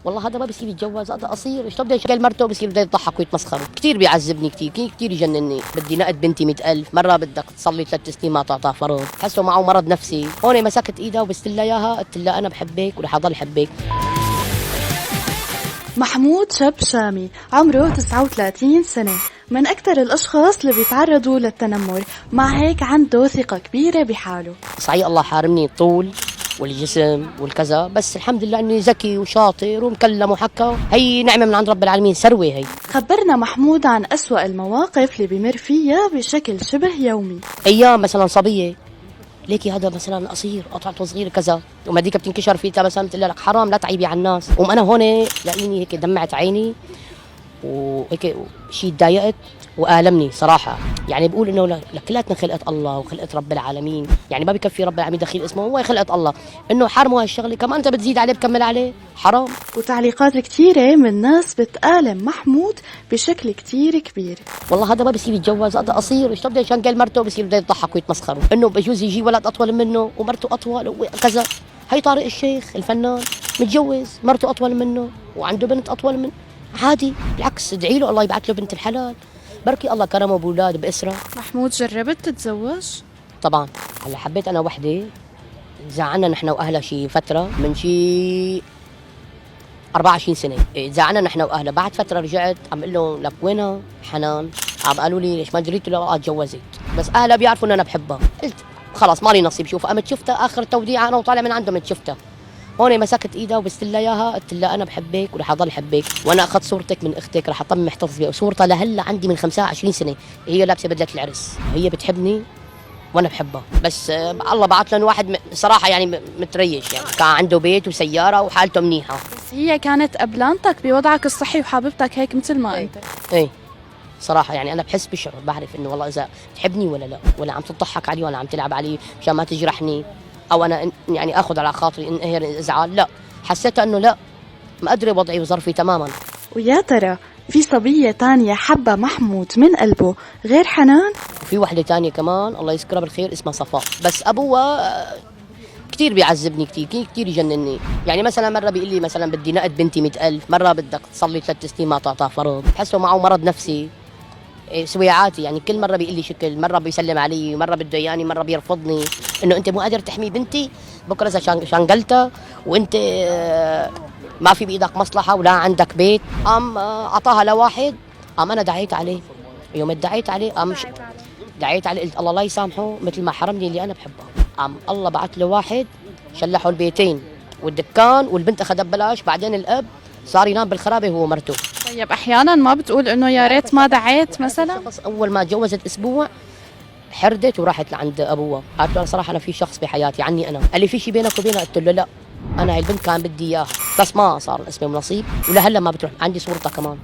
والله هذا ما بصير يتجوز، هذا قصير، ايش بده يشغل مرته بصير بده يضحك ويتمسخر، كثير بيعذبني، كثير يجنني، بدي نقد بنتي 100,000 مرة، بدك تصلي 3 سنين ما تعطاه فرض، حسه معه مرض نفسي. هون مسكت ايدها وبست لها اياها، قلت لها انا بحبك ورح اضل احبك. محمود شاب شامي عمره 39 سنة، من أكثر الأشخاص اللي بيتعرضوا للتنمر، مع هيك عنده ثقة كبيرة بحاله. صحيح الله حارمني الطول والجسم والكذا، بس الحمد لله اني ذكي وشاطر ومكلم وحكى، هي نعمة من عند رب العالمين، ثروة هي. خبرنا محمود عن أسوأ المواقف اللي بيمر فيها بشكل شبه يومي. ايام مثلا صبية ليكي هذا مثلا قصير قطعته صغيره كذا، وما ديك بتنكشر فيها مثلا، بتقول لك حرام لا تعيبي على الناس، وانا هون لاقيني هيك دمعت عيني وهيك شيء تضايقت وآلمني صراحة. يعني بقول إنه لكلاتنا خلقة الله وخلقة رب العالمين، يعني ما بكفي رب العالمين دخيل اسمه، هو خلقة الله، إنه حرموا هالشغلة كمان أنت بتزيد عليه بكمل عليه، حرام. وتعليقات كتيرة من ناس بتآلم محمود بشكل كتير كبير. والله هذا ما بصير يتجوز، هذا قصير، ايش بده يشنقل مرته بصير بده يضحك ويتمسخر، إنه بجوز يجي ولد أطول منه ومرته أطول وكذا. هي طارق الشيخ الفنان متجوز مرته أطول منه وعنده بنت أطول منه، عادي، بالعكس ادعي له الله يبعث له بنت الحلال، بركي الله كرمه بأولاد بأسرة. محمود جربت تتزوج؟ طبعا هلا حبيت انا وحده، تزعلنا نحن واهلها شي فتره، من شي 24 سنه تزعلنا نحن واهلها، بعد فتره رجعت عم اقول لهم لك وينها حنان، عم قالوا لي ليش ما دريت، له تجوزت، بس اهلها بيعرفوا ان انا بحبها، قلت خلاص مالي نصيب، شوف قامت شفتها اخر توديعه انا وطالع من عندهم شفتها، هون مسكت ايدها وبست لها اياها، قلت لها انا بحبك ورح اضل احبك، وانا اخذت صورتك من اختك رح اطمن محتفظ بها، وصورتها لهلا عندي من 25 سنه، هي لابسه بدله العرس، هي بتحبني وانا بحبها، بس الله بعث لنا واحد صراحه يعني متريش، يعني كان عنده بيت وسياره وحالته منيحه. بس هي كانت قبلانتك بوضعك الصحي وحاببتك هيك مثل ما انت. ايه صراحه يعني انا بحس بشعر، بعرف انه والله اذا بتحبني ولا لا، ولا عم تضحك علي ولا عم تلعب علي مشان ما تجرحني، او انا يعني اخذ على خاطري انقهر ازعال، لا، حسيت انه لا، مقدره وضعي وظرفي تماما. ويا ترى في صبية تانية حبة محمود من قلبه غير حنان؟ وفي وحده تانية كمان الله يذكرها بالخير اسمها صفاء، بس ابوها كثير بيعذبني، كثير يجنني، يعني مثلا مره بيقول لي مثلا بدي نقد بنتي 100,000 مرة، بدك تصلي 3 سنين ما تعطاه فرض، حسه معه مرض نفسي، سويعاتي، يعني كل مره بيقول لي شكل، مره بيسلم علي، مره بده اياني، مره بيرفضني، انه انت مو قادر تحمي بنتي، بكره اذا شنقلتها وانت ما في بايدك مصلحه ولا عندك بيت، قام اعطاها لواحد، قام انا دعيت عليه، يوم دعيت عليه قام دعيت عليه، قلت الله لا يسامحه مثل ما حرمني اللي انا بحبها، قام الله بعث له واحد شلحوا البيتين والدكان والبنت اخذها ببلاش، بعدين الاب صار ينام بالخرابه هو ومرته. طيب احيانا ما بتقول انه يا ريت ما دعيت مثلا؟ اول ما تجوزت اسبوع حردت وراحت لعند ابوها، قالت له صراحه انا في شخص بحياتي عني انا، قال لي في شيء بينك وبينها، قلت له لا، انا هاي البنت كان بدي اياها، بس ما صار الاسم ونصيب، ولهلا ما بتروح، عندي صورتها كمان.